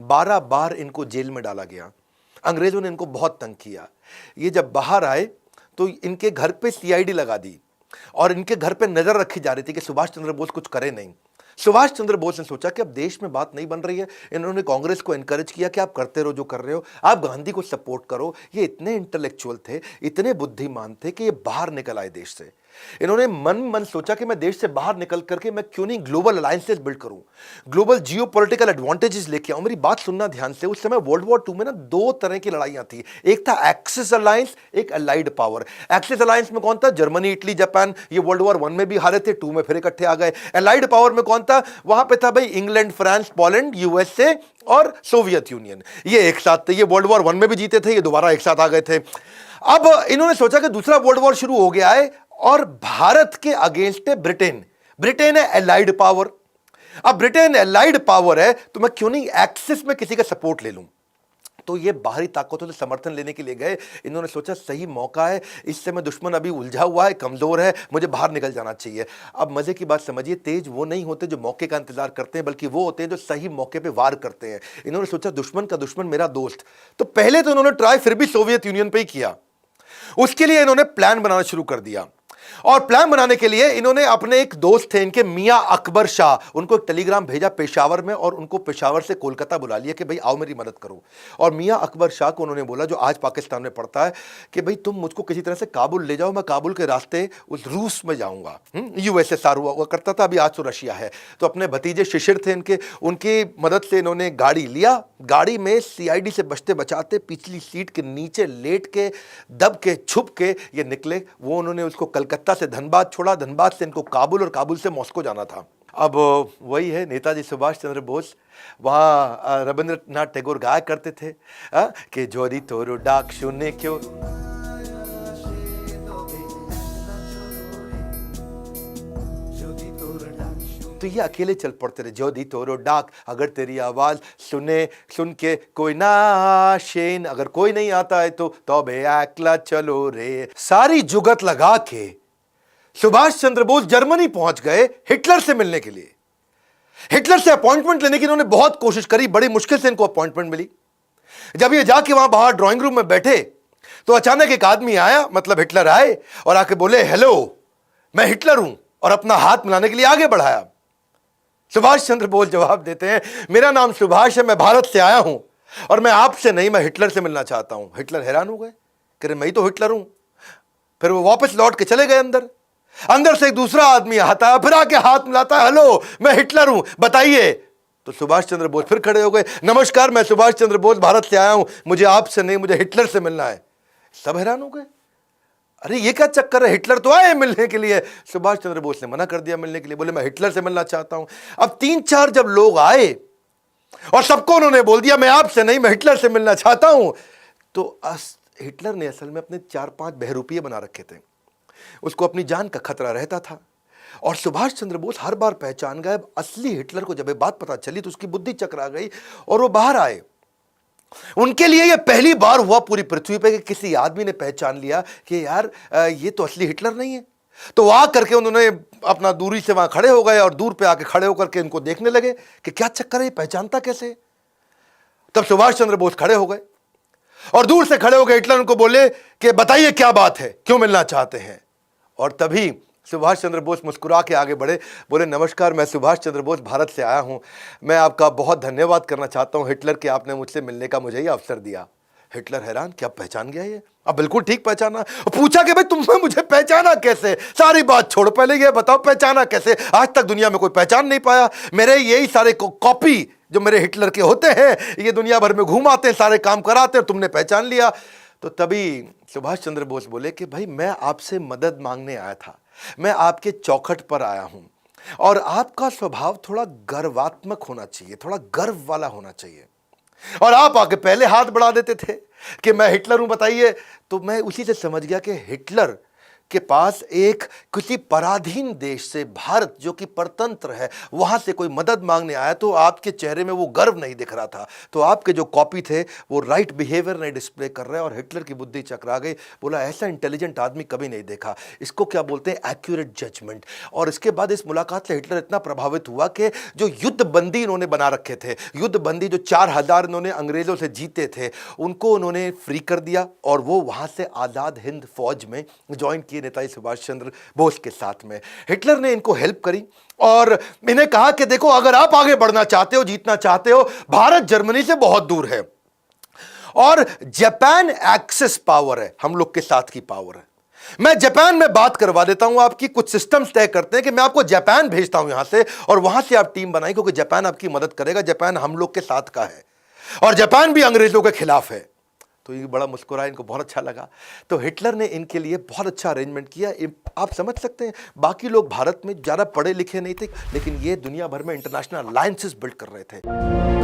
12 बार इनको जेल में डाला गया। अंग्रेजों ने इनको बहुत तंग किया। ये जब बाहर आए तो इनके घर पे सीआईडी लगा दी और इनके घर पे नजर रखी जा रही थी कि सुभाष चंद्र बोस कुछ करे नहीं। सुभाष चंद्र बोस ने सोचा कि अब देश में बात नहीं बन रही है। इन्होंने कांग्रेस को एनकरेज किया कि आप करते रहो जो कर रहे हो, आप गांधी को सपोर्ट करो। ये इतने इंटेलेक्चुअल थे, इतने बुद्धिमान थे कि ये बाहर निकल आए देश से। इन्होंने मन सोचा कि मैं देश से बाहर निकल करके मैं क्यों नहीं ग्लोबल अलायंसेस बिल्ड करूं, ग्लोबल जियोपॉलिटिकल एडवांटेजेस लेके आऊं। मेरी बात सुनना ध्यान से। उस समय वर्ल्ड वॉर 2 में ना 2 तरह की लड़ाइयां थी। एक था एक्सिस अलायंस, एक अलाइड पावर। एक्सिस अलायंस में कौन था? Germany, Italy, Japan. ये वर्ल्ड वॉर 1 में भी हारे थे, 2 में फिर इकट्ठे आ गए। अलाइड पावर में कौन था? वहां पे था भाई इंग्लैंड, फ्रांस, पोलैंड, यूएसए और सोवियत यूनियन। ये एक साथ थे। ये वर्ल्ड वॉर 1 में भी जीते थे, ये दोबारा एक साथ आ गए थे। अब इन्होंने सोचा कि दूसरा वर्ल्ड वॉर शुरू हो गया है और भारत के अगेंस्ट है ब्रिटेन। ब्रिटेन है एलाइड पावर। अब ब्रिटेन एलाइड पावर है तो मैं क्यों नहीं एक्सिस में किसी का सपोर्ट ले लूं। तो ये बाहरी ताकतों से समर्थन लेने के लिए गए। इन्होंने सोचा सही मौका है, इससे मैं दुश्मन अभी उलझा हुआ है, कमजोर है, मुझे बाहर निकल जाना चाहिए। अब मजे की बात समझिए, तेज वो नहीं होते जो मौके का इंतजार करते हैं, बल्कि वो होते हैं जो सही मौके पे वार करते हैं। इन्होंने सोचा दुश्मन का दुश्मन मेरा दोस्त। तो पहले तो इन्होंने ट्राई फिर भी सोवियत यूनियन पे ही किया। उसके लिए इन्होंने प्लान बनाना शुरू कर दिया। और प्लान बनाने के लिए इन्होंने अपने एक दोस्त थे इनके, मियां अकबर शाह, उनको एक टेलीग्राम भेजा पेशावर में और उनको पेशावर से कोलकाता बुला लिया कि भाई आओ मेरी मदद करो। और मियां अकबर शाह को उन्होंने बोला, जो आज पाकिस्तान में पड़ता है, कि भाई तुम मुझको किसी तरह से काबुल ले जाओ, मैं काबुल के रास्ते उस रूस में जाऊंगा। यूएसएसआर हुआ करता था, अभी आज तो रशिया है। तो अपने भतीजे शिशिर थे इनके, उनकी मदद से इन्होंने गाड़ी लिया। गाड़ी में सीआईडी से बचते बचाते पिछली सीट के नीचे लेट के, दब के, छुप के ये निकले। वो उन्होंने उसको कलकत्ता से धनबाद छोड़ा, धनबाद से इनको काबुल और काबुल से मॉस्को जाना था। अब वही है नेताजी सुभाष चंद्र बोस। वहां रविंद्रनाथ टैगोर गाया करते थे कि जोरी तोरो डाक सुने क्यों। तो ये अकेले चल पड़ते रहे। जोदी तोरो डाक, अगर तेरी आवाज सुन के कोई ना शेन, अगर कोई नहीं आता है तो तबे एकला चलो रे। सारी जुगत लगा के सुभाष चंद्र बोस जर्मनी पहुंच गए हिटलर से मिलने के लिए। हिटलर से अपॉइंटमेंट लेने की इन्होंने बहुत कोशिश करी, बड़ी मुश्किल से इनको अपॉइंटमेंट मिली। जब ये जाके वहां बाहर ड्राइंग रूम में बैठे तो अचानक एक आदमी आया, मतलब हिटलर आए और आके बोले हेलो मैं हिटलर हूं, और अपना हाथ मिलाने के लिए आगे बढ़ाया। सुभाष चंद्र बोस जवाब देते हैं मेरा नाम सुभाष है, मैं भारत से आया हूं और मैं आपसे नहीं, मैं हिटलर से मिलना चाहता हूं। हिटलर हैरान हो गए, कह रहे मैं ही तो हिटलर हूं। फिर वो वापस लौट के चले गए अंदर। अंदर से एक दूसरा आदमी आता है, फिर आके हाथ मिलाता है, हेलो मैं हिटलर हूं, बताइए। तो सुभाष चंद्र बोस फिर खड़े हो गए, नमस्कार मैं सुभाष चंद्र बोस भारत से आया हूं, मुझे आपसे नहीं, मुझे हिटलर से मिलना है। सब हैरान हो गए, अरे ये क्या चक्कर है, हिटलर तो आए मिलने के लिए। सुभाष चंद्र बोस ने मना कर दिया मिलने के लिए, बोले मैं हिटलर से मिलना चाहता हूं। अब 3-4 जब लोग आए और सबको उन्होंने बोल दिया मैं आपसे नहीं, मैं हिटलर से मिलना चाहता हूं, तो हिटलर ने असल में अपने 4-5 बहरूपिये बना रखे थे। उसको अपनी जान का खतरा रहता था और सुभाष चंद्र बोस हर बार पहचान गए। असली हिटलर को जब ये बात पता चली तो उसकी बुद्धि चकरा गई और वो बाहर आए। उनके लिए यह पहली बार हुआ पूरी पृथ्वी पे कि किसी आदमी ने पहचान लिया कि यार ये तो असली हिटलर नहीं है। तो वहां करके उन्होंने अपना दूरी से वहां खड़े हो गए और दूर पे आके खड़े होकर के इनको देखने लगे कि क्या चक्कर है, ये पहचानता कैसे। तब सुभाष चंद्र बोस खड़े हो गए और दूर से खड़े हो गए हिटलर उनको बोले कि बताइए क्या बात है, क्यों मिलना चाहते हैं। और तभी सुभाष चंद्र बोस मुस्कुरा के आगे बढ़े, बोले नमस्कार मैं सुभाष चंद्र बोस भारत से आया हूं, मैं आपका बहुत धन्यवाद करना चाहता हूं हिटलर कि आपने मुझसे मिलने का मुझे ही अवसर दिया। हिटलर हैरान, क्या पहचान गया ये? अब बिल्कुल ठीक पहचाना। पूछा कि भाई तुमने मुझे पहचाना कैसे? सारी बात छोड़, पहले ये बताओ पहचाना कैसे? आज तक दुनिया में कोई पहचान नहीं पाया। मेरे यही सारे कॉपी जो मेरे हिटलर के होते हैं, ये दुनिया भर में घूमाते हैं, सारे काम कराते हैं, तुमने पहचान लिया। तो तभी सुभाष चंद्र बोस बोले कि भाई मैं आपसे मदद मांगने आया था, मैं आपके चौखट पर आया हूं और आपका स्वभाव थोड़ा गर्वात्मक होना चाहिए, थोड़ा गर्व वाला होना चाहिए। और आप आके पहले हाथ बढ़ा देते थे कि मैं हिटलर हूं, बताइए। तो मैं उसी से समझ गया कि हिटलर के पास एक किसी पराधीन देश से, भारत जो कि परतंत्र है, वहां से कोई मदद मांगने आया तो आपके चेहरे में वो गर्व नहीं दिख रहा था। तो आपके जो कॉपी थे वो राइट बिहेवियर नहीं डिस्प्ले कर रहे, और हिटलर की बुद्धि चकरा गई। बोला ऐसा इंटेलिजेंट आदमी कभी नहीं देखा। इसको क्या बोलते हैं, एक्यूरेट जजमेंट। और इसके बाद इस मुलाकात से हिटलर इतना प्रभावित हुआ कि जो युद्ध बंदी इन्होंने बना रखे थे, युद्ध बंदी जो 4000 इन्होंने अंग्रेजों से जीते थे, उनको उन्होंने फ्री कर दिया और वो वहां से आजाद हिंद फौज में ज्वाइन किए नेताजी सुभाष चंद्र बोस के साथ में। हिटलर ने इनको हेल्प करी और इन्हें कहा कि देखो, अगर आप आगे बढ़ना चाहते हो, जीतना चाहते हो, भारत जर्मनी से बहुत दूर है और जापान एक्सेस पावर है, हम लोग के साथ की पावर है। मैं जापान में बात करवा देता हूं आपकी, कुछ सिस्टम्स तय करते हैं कि मैं आपको जापान भेजता हूं यहां से, और वहां से आप टीम बनाई, क्योंकि जापान आपकी मदद करेगा। जापान हम लोग के साथ का है और जापान भी अंग्रेजों के खिलाफ है। तो ये बड़ा मुस्कुराया, इनको बहुत अच्छा लगा। तो हिटलर ने इनके लिए बहुत अच्छा अरेंजमेंट किया। आप समझ सकते हैं, बाकी लोग भारत में ज़्यादा पढ़े लिखे नहीं थे, लेकिन ये दुनिया भर में इंटरनेशनल अलायंसेस बिल्ड कर रहे थे।